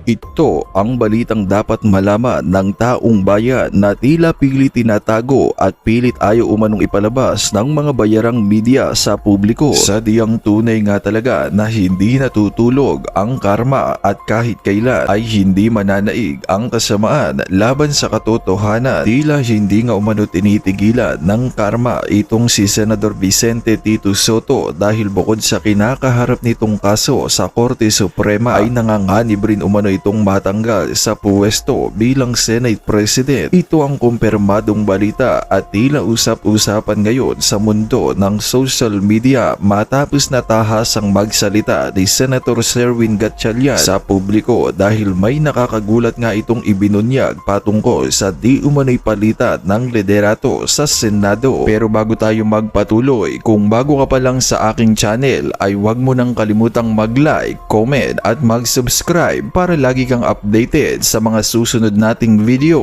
Ito ang balitang dapat malaman ng taong bayan na tila pilit tinatago at pilit ayaw umanong ipalabas ng mga bayarang media sa publiko. Sadyang tunay nga talaga na hindi natutulog ang karma at kahit kailan ay hindi mananaig ang kasamaan laban sa katotohanan. Tila hindi nga umano tinitigilan ng karma itong si Senador Vicente Tito Sotto dahil bukod sa kinakaharap nitong kaso sa Korte Suprema ay nanganganib rin umano itong matanggal sa puwesto bilang Senate President. Ito ang kumpirmadong balita at tila usap-usapan ngayon sa mundo ng social media matapos natahasang magsalita ni Senator Sherwin Gatchalian sa publiko dahil may nakakagulat nga itong ibinunyag patungkol sa di umano'y palitan ng liderato sa Senado. Pero bago tayo magpatuloy, kung bago ka pa lang sa aking channel ay huwag mo nang kalimutang mag-like, comment at mag-subscribe para lagi kang updated sa mga susunod nating video.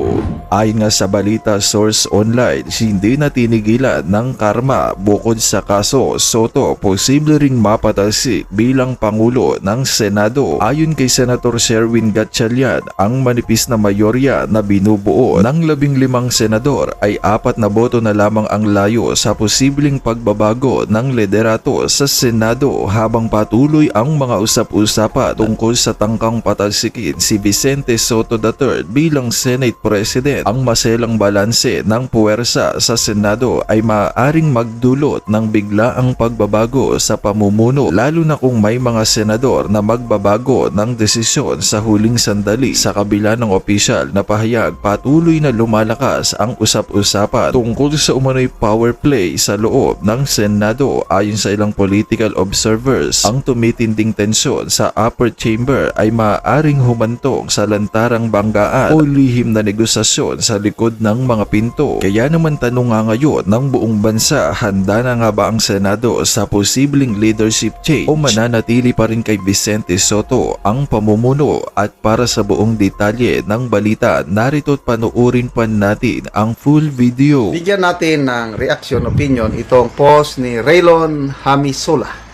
Ayon nga sa balita source online, hindi na tinigilan ng karma bukod sa kaso Sotto, posible ring mapatalsik bilang Pangulo ng Senado. Ayon kay Senator Sherwin Gatchalian, ang manipis na mayorya na binubuo ng 15 senador ay 4 na boto na lamang ang layo sa posibleng pagbabago ng liderato sa Senado habang patuloy ang mga usap-usapan tungkol sa tangkang patalsikin si Vicente Sotto III bilang Senate President. Ang maselang balanse ng puwersa sa Senado ay maaaring magdulot ng biglaang pagbabago sa pamumuno lalo na kung may mga senador na magbabago ng desisyon sa huling sandali. Sa kabila ng opisyal na pahayag, patuloy na lumalakas ang usap-usapan tungkol sa umano'y power play sa loob ng Senado. Ayon sa ilang political observers, ang tumitinding tensyon sa upper chamber ay maaaring humantong sa lantarang banggaan o lihim na negosasyon sa likod ng mga pinto. Kaya naman tanong nga ngayon ng buong bansa, handa na nga ba ang Senado sa posibleng leadership change o mananatili pa rin kay Vicente Sotto ang pamumuno? At para sa buong detalye ng balita, narito't panoorin pa natin ang full video. Bigyan natin ng reaction, opinion itong post ni Raylon Hamisola.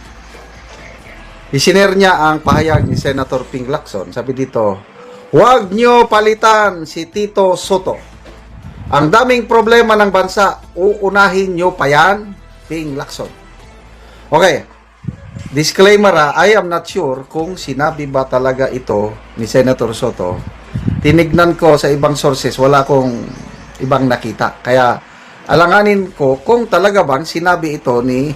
Isinare niya ang pahayag ni Senator Ping Lacson. Sabi dito, huwag nyo palitan si Tito Sotto. Ang daming problema ng bansa, uunahin nyo pa yan, Ping Lacson. Okay, disclaimer I am not sure kung sinabi ba talaga ito ni Senator Sotto. Tinignan ko sa ibang sources, wala akong ibang nakita. Kaya alanganin ko kung talaga bang sinabi ito ni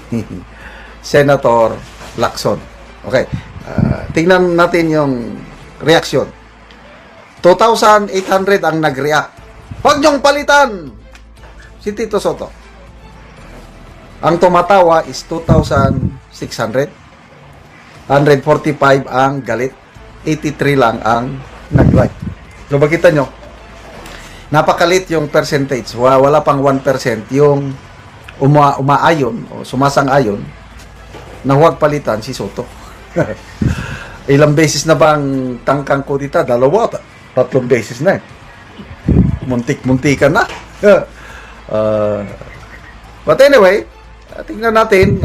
Senator Lacson. Okay, tingnan natin yung reaction. 2,800 ang nag-react. Huwag niyong palitan si Tito Sotto. Ang tumatawa is 2,600. 145 ang galit. 83 lang ang nag-like. So, makita nyo, napakalit yung percentage. Wala pang 1% yung umaayon o sumasang-ayon na huwag palitan si Sotto. Ilang beses na ba ang tangkang kudita? 2, 3 beses na eh. Muntik-muntikan na. But anyway, tingnan natin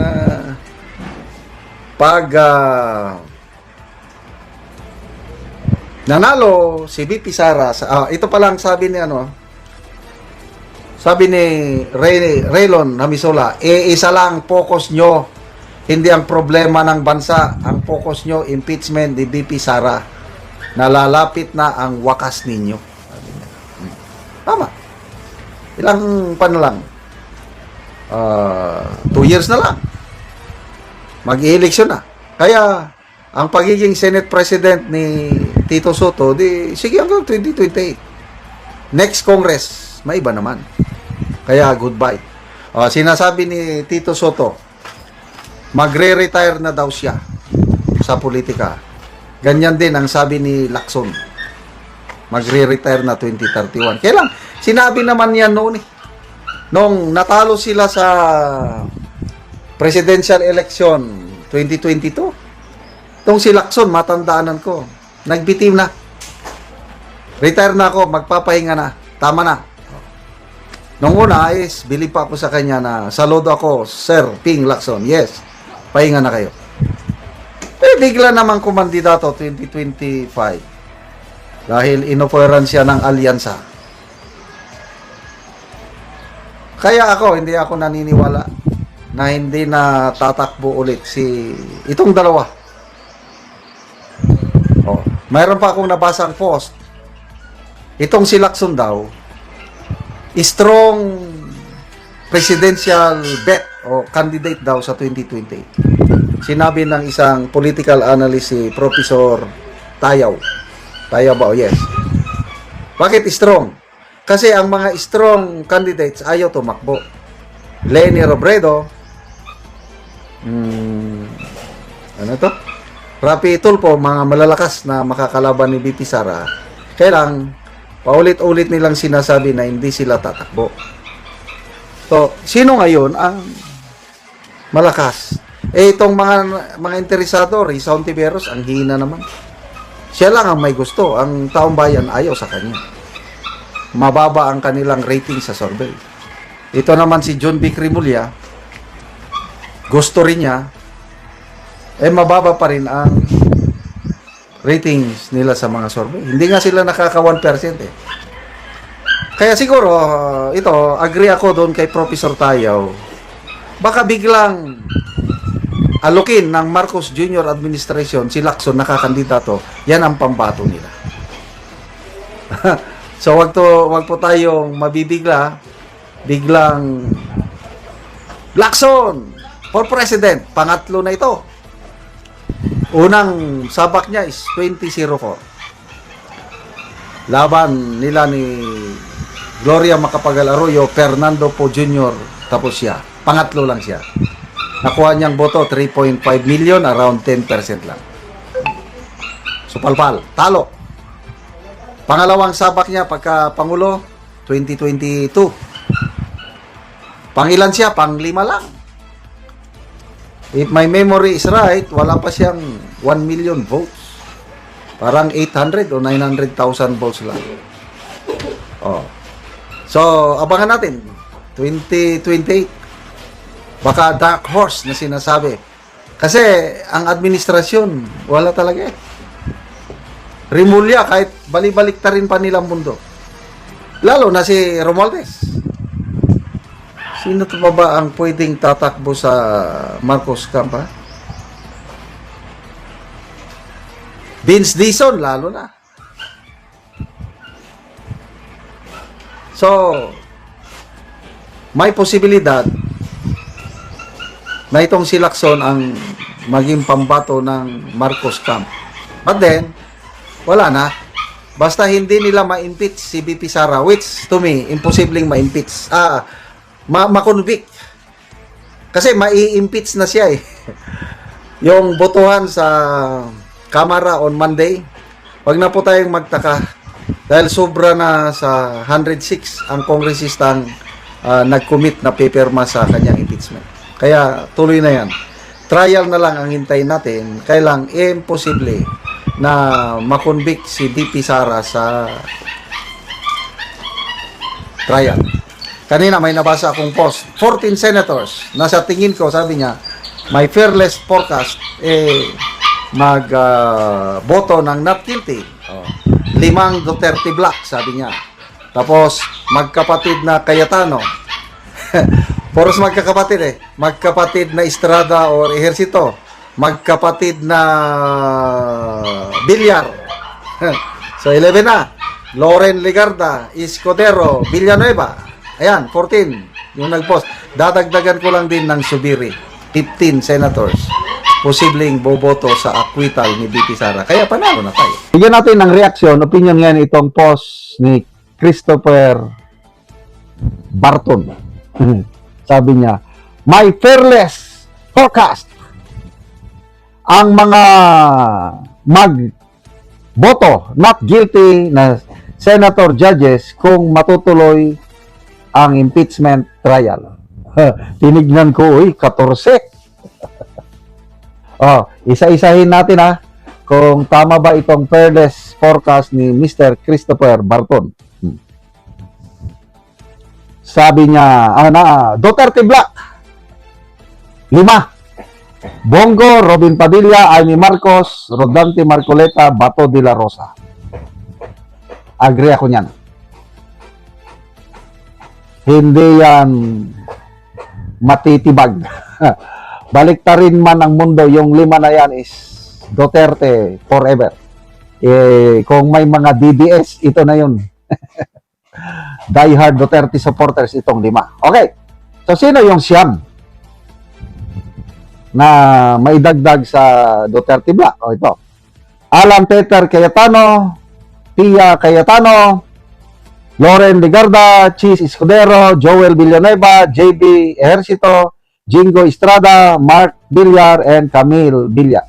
pag nanalo si VP Sara sa ito pa lang sabi ni Raylon Hamisola, isa lang focus nyo. Hindi ang problema ng bansa, ang focus nyo, impeachment ni VP Sara. Nalalapit na ang wakas ninyo. Tama. Ilang pa na lang? 2 years na lang. Mag-i-eleksyon na. Kaya, ang pagiging Senate President ni Tito Sotto, sige hanggang 2028. Next Congress, may iba naman. Kaya, goodbye. Sinasabi ni Tito Sotto, magre-retire na daw siya sa politika. Ganyan din ang sabi ni Lacson. Magre-retire na 2031. Kailan? Sinabi naman yan noon eh. Nung natalo sila sa presidential election 2022. Itong si Lacson, matandaanan ko. Nagbitim na. Retire na ako, magpapahinga na. Tama na. Nung una is, believe pa ako sa kanya na saludo ako, Sir Ping Lacson. Yes. Pahinga na kayo. Bigla namang kumandidato 2025. dahil inoferan siya ng alyansa. Kaya hindi ako naniniwala na hindi na tatakbo ulit itong dalawa. Mayroon pa akong nabasang post. Itong si Lacson daw, strong presidential bet o candidate daw sa 2020. Sinabi ng isang political analyst si Professor Tayaw. Tayaw ba? Yes. Bakit strong? Kasi ang mga strong candidates ayaw tumakbo. Leni Robredo, ano to? Rapi Tulfo, mga malalakas na makakalaban ni BP Sara, kailang paulit-ulit nilang sinasabi na hindi sila tatakbo. So, sino ngayon ang malakas? Itong mga interesado, Risa Hontiveros, ang hina naman. Siya lang ang may gusto. Ang taong bayan ayaw sa kanya. Mababa ang kanilang rating sa survey. Ito naman si John B. Cremulya, gusto rin niya, mababa pa rin ang ratings nila sa mga survey. Hindi nga sila nakaka 1% eh. Kaya siguro, agree ako doon kay Professor Tayaw. Baka biglang alokin ng Marcos Jr. administration si Lacson nakakandidato, yan ang pambato nila. So wag po tayong mabibigla, biglang Lacson for president, pangatlo na ito. Unang sabak niya is 2004. Laban nila ni Gloria Macapagal Arroyo, Fernando Po Jr. Tapos siya. Pangatlo lang siya. Nakuha niyang boto, 3.5 million, around 10% lang. So, palpal. Talo. Pangalawang sabak niya pagka Pangulo, 2022. Pangilan siya? Panglima lang. If my memory is right, wala pa siyang 1 million votes. Parang 800 o 900,000 votes lang. So, abangan natin. 2028. Baka dark horse na sinasabi. Kasi, ang administrasyon, wala talaga eh. Rimulya, kahit balibalik ta rin pa nilang mundo. Lalo na si Romualdez. Sino to ba ang pwedeng tatakbo sa Marcos camp, ha? Vince Dizon, lalo na. So, may posibilidad na itong si Lacson ang maging pambato ng Marcos camp. But then, wala na. Basta hindi nila ma-impeach si BP Sara, which to me, imposibleng ma-impeach. Ma-convict. Kasi mai-impeach na siya eh. Yung botohan sa Kamara on Monday, wag na po tayong magtaka. Dahil sobra na sa 106 ang kongresistang nag-commit na pipirma sa kanyang impeachment. Kaya tuloy na yan. Trial na lang ang hintayin natin. Kailang imposible na makonvict si BP Sara sa trial. Kanina may nabasa akong post. 14 senators. Nasa tingin ko, sabi niya, my fearless forecast, boto ng not guilty. 5 Duterte Black, sabi niya. Tapos, magkapatid na Cayetano. Poros magkakapatid eh. Magkapatid na Estrada or Ejercito. Magkapatid na Villar. So, 11 na. Loren Legarda, Escudero, Villanueva. Ayan, 14. Yung nag-post. Dadagdagan ko lang din ng Subiri. 15 senators. Posibleng boboto sa acquittal ni BP Sara. Kaya panalo na tayo. Bigyan natin ng reaksyon, opinion ngayon itong post ni Christopher Barton. Sabi niya, my fearless forecast. Ang mga mag-boto, not guilty na senator judges kung matutuloy ang impeachment trial. Tinignan ko, 14. Isa-isahin natin kung tama ba itong fearless forecast ni Mr. Christopher Barton. Sabi niya, Duterte Black, 5. Bongo, Robin Padilla, Amy Marcos, Rodante Marcoleta, Bato de la Rosa. Agree ako niyan. Hindi yan matitibag. Baliktarin man ang mundo, yung 5 na yan is Duterte forever. Kung may mga DDS, ito na yun. Die-hard Duterte supporters, itong 5. Okay. So, sino yung siyam na maidagdag sa Duterte Black? O, ito. Alan Peter Cayetano, Pia Cayetano, Loren Legarda, Chis Escudero, Joel Villanueva, JB Ejercito, Jingo Estrada, Mark Villar, and Camille Villar.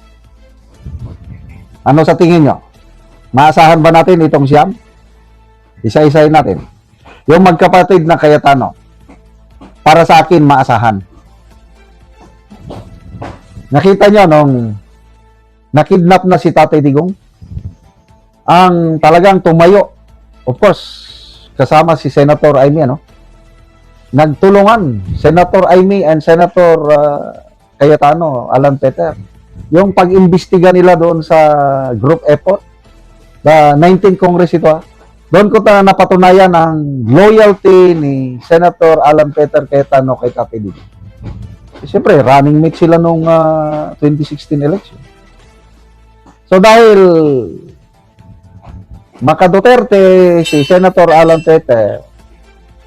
Ano sa tingin nyo? Maasahan ba natin itong siyam? Isa-isahin natin. Yung magkapatid na Cayetano, para sa akin, maasahan. Nakita nyo nung nakidnap na si Tatay Digong? Ang talagang tumayo, of course, kasama si Senator Amy, ano? Nagtulungan, Senator Amy and Senator Cayetano, Alan Peter. Yung pag-imbestiga nila doon sa group effort, the 19th Congress ito, doon ko napatunayan ang loyalty ni Senator Alan Peter Cayetano kay Tatay Digong. Siyempre, running mate sila nung 2016 election. So dahil maka-Duterte si Senator Alan Peter,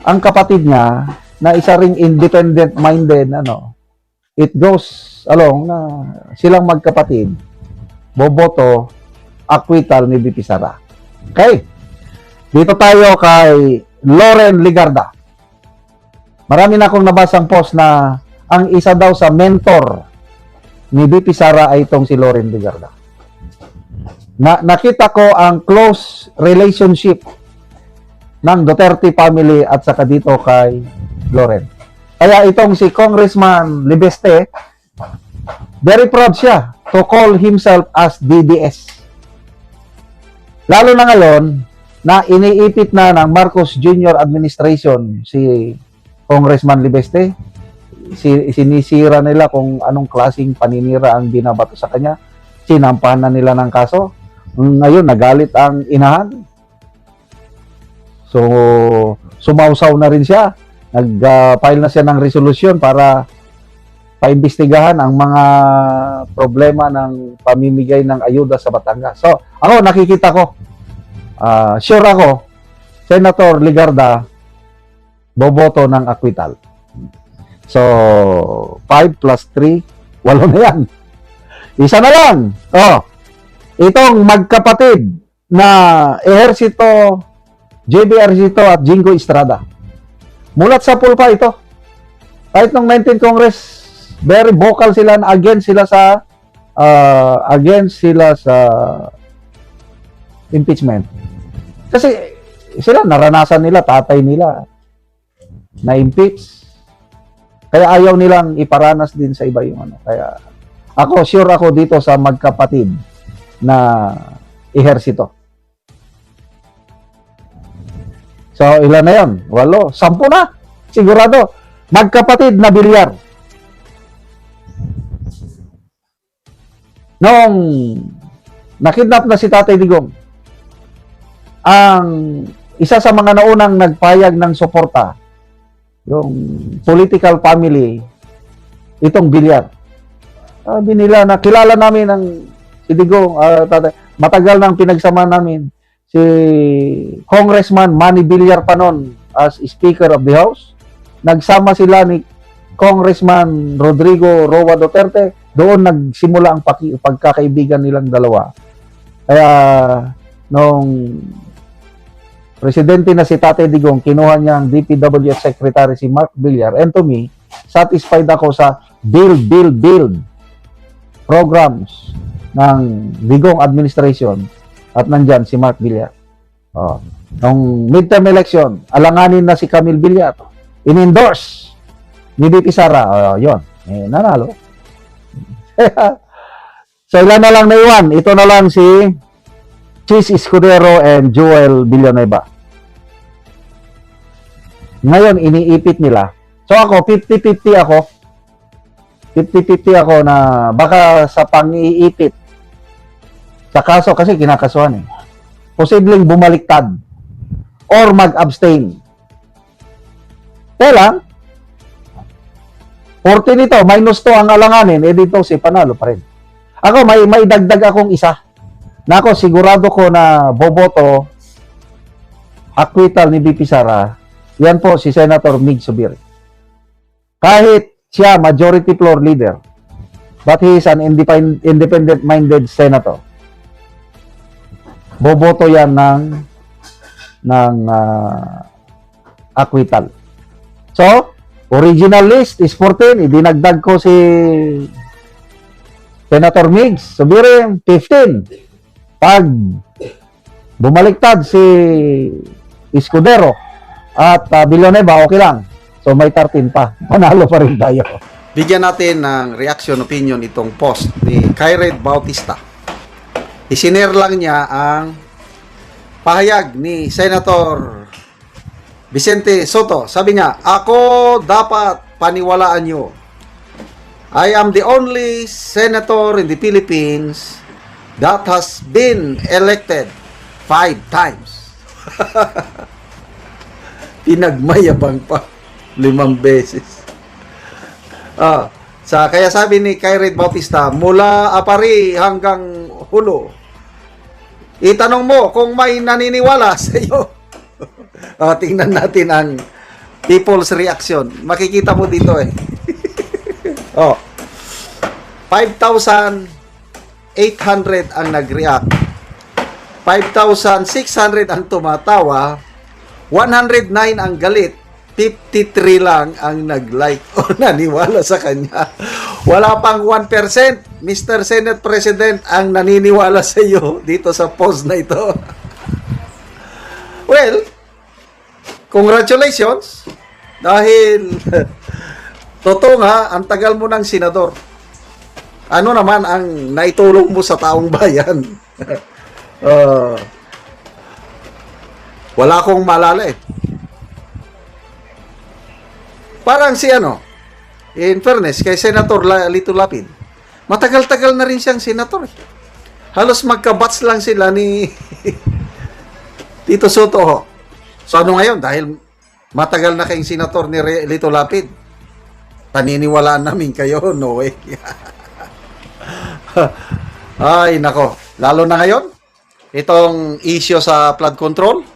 ang kapatid niya na isa ring independent-minded, it goes along na silang magkapatid, boboto, acquittal ni VP Sara. Okay. Dito tayo kay Loren Legarda. Marami na akong nabasang post na ang isa daw sa mentor ni VP Sara ay itong si Loren Legarda. Nakita ko ang close relationship ng Duterte family at saka dito kay Loren. Kaya itong si Congressman Libeste, very proud siya to call himself as DDS. Lalo na ngayon na iniipit na ng Marcos Jr. administration si Congressman Libeste, sinisira nila kung anong klaseng paninira ang binabato sa kanya, sinampahan na nila ng kaso. Ngayon, nagalit ang inahan. So, sumausaw na rin siya. Nag-file na siya ng resolution para paimbestigahan ang mga problema ng pamimigay ng ayuda sa Batangas. So, ako, nakikita ko, sure ako, Senator Legarda, boboto ng acquittal. So, 5 plus 3, 8 na yan. Isa na lang. Itong magkapatid na Ejercito, JB Ejercito at Jingo Estrada. Mulat sa pulpa ito. Kahit nung 19th Congress, very vocal sila na against sila sa impeachment. Kasi sila naranasan nila, tatay nila na impeach. Kaya ayaw nilang iparanas din sa iba yung Kaya ako, sure ako dito sa magkapatid na Ejercito. So, ilan na yun? 8, 10 na. Sigurado. Magkapatid na Villar. Noong nakidnap na si Tatay Digong, ang isa sa mga naunang nagpayag ng suporta, yung political family, itong Villar. Sabi nila na kilala namin ang si Digong, matagal nang pinagsama namin si Congressman Manny Villar pa noon as Speaker of the House. Nagsama sila ni Congressman Rodrigo Roa Duterte. Doon nagsimula ang pagkakaibigan nilang dalawa. Kaya nung presidente na si Tatay Digong, kinuha niya ang DPWH Secretary si Mark Villar. And to me, satisfied ako sa build programs ng Digong administration at nandyan si Mark Villar. Nung midterm election, alanganin na si Camille Villar. In-endorse ni VP Sara. Yun. Nanalo. So, ilan na lang na iwan. Ito na lang si Chis Escudero and Joel Villanueva. Ngayon, iniipit nila. So, ako, 50-50 ako. 50-50 ako na baka sa pang-iipit sa kaso kasi kinakasuhan posibleng bumaliktad or mag-abstain. Kaya lang, 40 nito, minus 2 ang alanganin, eh dito si panalo pa rin. Ako, may dagdag akong isa. Na ako, sigurado ko na boboto, acquittal ni BP Sara, yan po si Senator Mig Zubiri. Kahit siya, majority floor leader, but he is an independent-minded senator. Boboto yan ng acquittal. So, original list is 14. Idinagdag ko si Senator Migs Zubiri, 15. Pag bumaliktad si Escudero at Villanueva, okay lang. So, may 13 pa. Panalo pa rin tayo. Bigyan natin ng reaction opinion itong post ni Kaired Bautista. Isinare lang niya ang pahayag ni Senator Vicente Soto. Sabi niya, ako dapat paniwalaan nyo. I am the only senator in the Philippines that has been elected 5 times. Pinagmayabang pa 5 beses. Kaya sabi ni Kaired Bautista, mula Apari hanggang Hulo, itanong mo kung may naniniwala sa iyo. Tingnan natin ang people's reaction. Makikita mo dito eh. 5,800 ang nag-react. 5,600 ang tumatawa. 109 ang galit. 53 lang ang nag-like o naniwala sa kanya. Wala pang 1%, Mr. Senate President, ang naniniwala sa iyo dito sa post na ito. Well, congratulations. Dahil, totoo nga, ang tagal mo ng senador. Ano naman ang naitulong mo sa taong bayan? Wala akong maalala eh. Parang si in fairness, kay Senator Lito Lapid, matagal-tagal na rin siyang senator. Halos magkabats lang sila ni Tito Soto. Ho. So ano ngayon? Dahil matagal na kayong senator ni Lito Lapid, paniniwalaan namin kayo, no way. Ay, nako. Lalo na ngayon, itong issue sa flood control,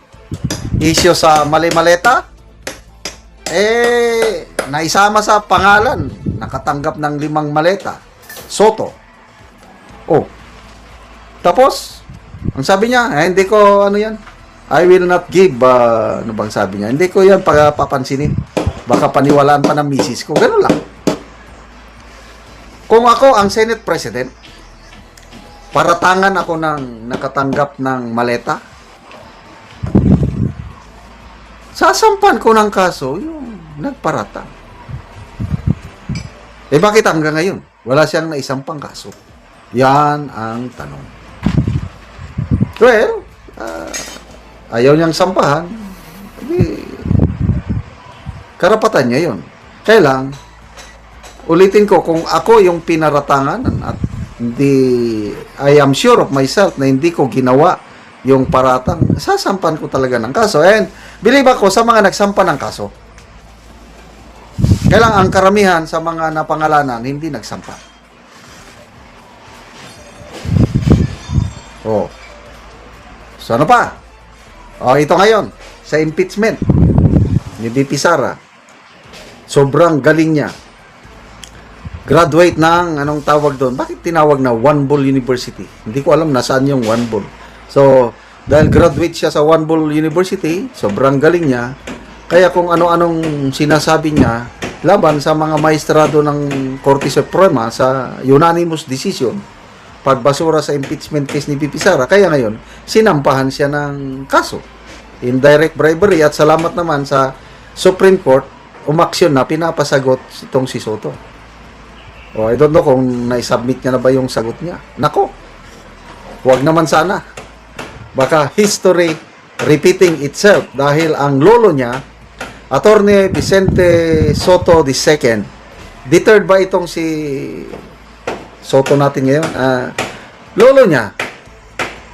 issue sa mali-maleta, naisama sa pangalan, nakatanggap ng 5 maleta, Soto. Tapos, ang sabi niya, hindi ko, yan, I will not give, ano bang sabi niya, hindi ko yan papansinin, baka paniwalaan pa ng misis ko, gano'n lang. Kung ako ang Senate President, paratangan ako ng nakatanggap ng maleta, sasampan ko ng kaso yung nagparatang. Bakit hanggang ngayon wala siyang naisampang kaso? Yan ang tanong. Well, ayaw niyang sampahan. Karapatan niya yun. Kaya lang, ulitin ko, kung ako yung pinaratangan at I am sure of myself na hindi ko ginawa yung paratang, sasampan ko talaga ng kaso. And believe ako sa mga nagsampa ng kaso. Kaya lang ang karamihan sa mga napangalanan hindi nagsampa. So ano pa? Ito ngayon, sa impeachment ni BP Sara. Sobrang galing niya. Graduate ng, anong tawag doon? Bakit tinawag na One Bull University? Hindi ko alam nasaan yung One Bull. So, dahil graduate siya sa One Bull University, sobrang galing niya. Kaya kung ano-anong sinasabi niya, laban sa mga maestrado ng Korte Suprema sa unanimous decision, pagbasura sa impeachment case ni BP Sara, kaya ngayon, sinampahan siya ng kaso. Indirect bribery at salamat naman sa Supreme Court, umaksyon na, pinapasagot itong si Soto. I don't know kung naisubmit niya na ba yung sagot niya. Nako, huwag naman sana. Baka history repeating itself dahil ang lolo niya, Attorney Vicente Soto II, deterred ba itong si Soto natin ngayon? Lolo niya,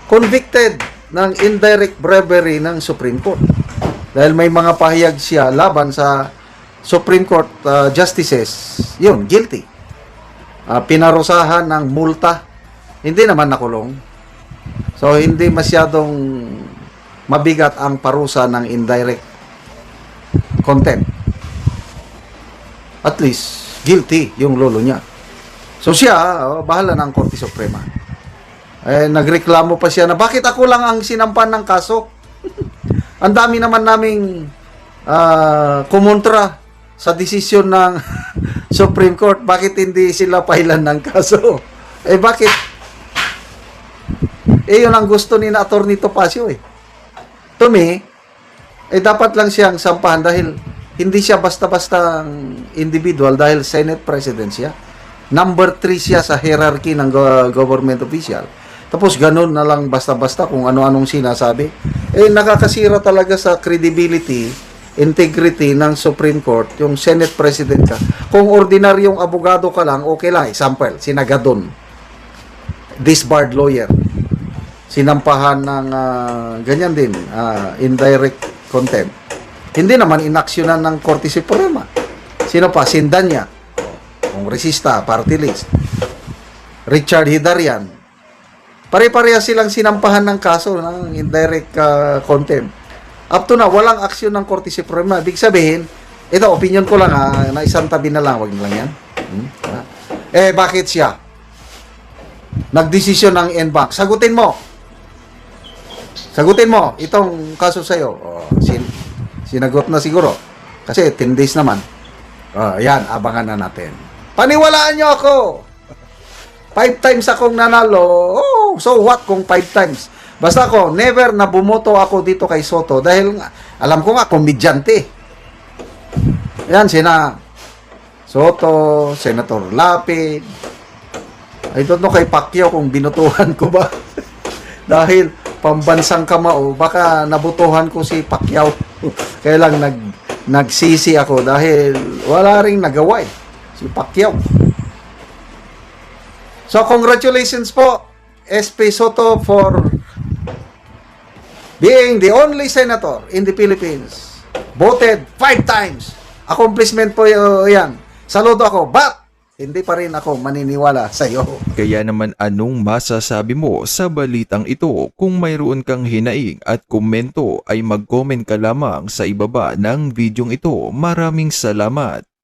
convicted ng indirect bribery ng Supreme Court. Dahil may mga pahayag siya laban sa Supreme Court justices, yun, guilty. Pinarusahan ng multa, hindi naman nakulong. So, hindi masyadong mabigat ang parusa ng indirect contempt. At least, guilty yung lolo niya. So, siya, bahala ng Korte Suprema. Nagreklamo pa siya na bakit ako lang ang sinampan ng kaso? Ang dami naman naming kumontra sa desisyon ng Supreme Court. Bakit hindi sila pahilan ng kaso? Bakit? Yun ang gusto ni na Atty. Topacio To me, dapat lang siyang sampahan dahil hindi siya basta-basta individual dahil Senate President siya. Number 3 siya sa hierarchy ng government official. Tapos ganun na lang basta-basta kung ano-anong sinasabi. Nakakasira talaga sa credibility, integrity ng Supreme Court, yung Senate President ka. Kung ordinaryong abogado ka lang, okay lang. Example, si Nagadon, disbarred lawyer. Sinampahan ng ganyan din, indirect contempt. Hindi naman inaksyonan ng Korte Suprema. Sino pa? Sindanya, kongresista, party list. Richard Hidarian. Pare-pareha silang sinampahan ng kaso ng indirect contempt. Up to now, walang aksyon ng Korte Suprema. Ibig sabihin, ito, opinion ko lang na isang tabi na lang, wag na lang yan. Bakit siya? Nagdesisyon ng NBank. Sagutin mo. Sagutin mo itong kaso sa'yo. Sinagot na siguro. Kasi 10 days naman. Yan, abangan na natin. Paniwalaan nyo ako! 5 times akong nanalo. So what kung 5 times? Basta ako, never na bumoto ako dito kay Soto dahil alam ko nga, komedyante. Yan, sina Soto, Senator Lapid. I don't know kay Pacquiao kung binutuhan ko ba. Dahil pambansang kamao, baka nabutuhan ko si Pacquiao. Kaya lang nagsisi ako dahil wala ring nagawa si Pacquiao. So, congratulations po, SP Soto, for being the only senator in the Philippines. Voted 5 times. Accomplishment po yan. Saludo ako, but hindi pa rin ako maniniwala sa iyo. Kaya naman anong masasabi mo sa balitang ito? Kung mayroon kang hinaing at komento ay mag-comment ka lamang sa ibaba ng videong ito. Maraming salamat.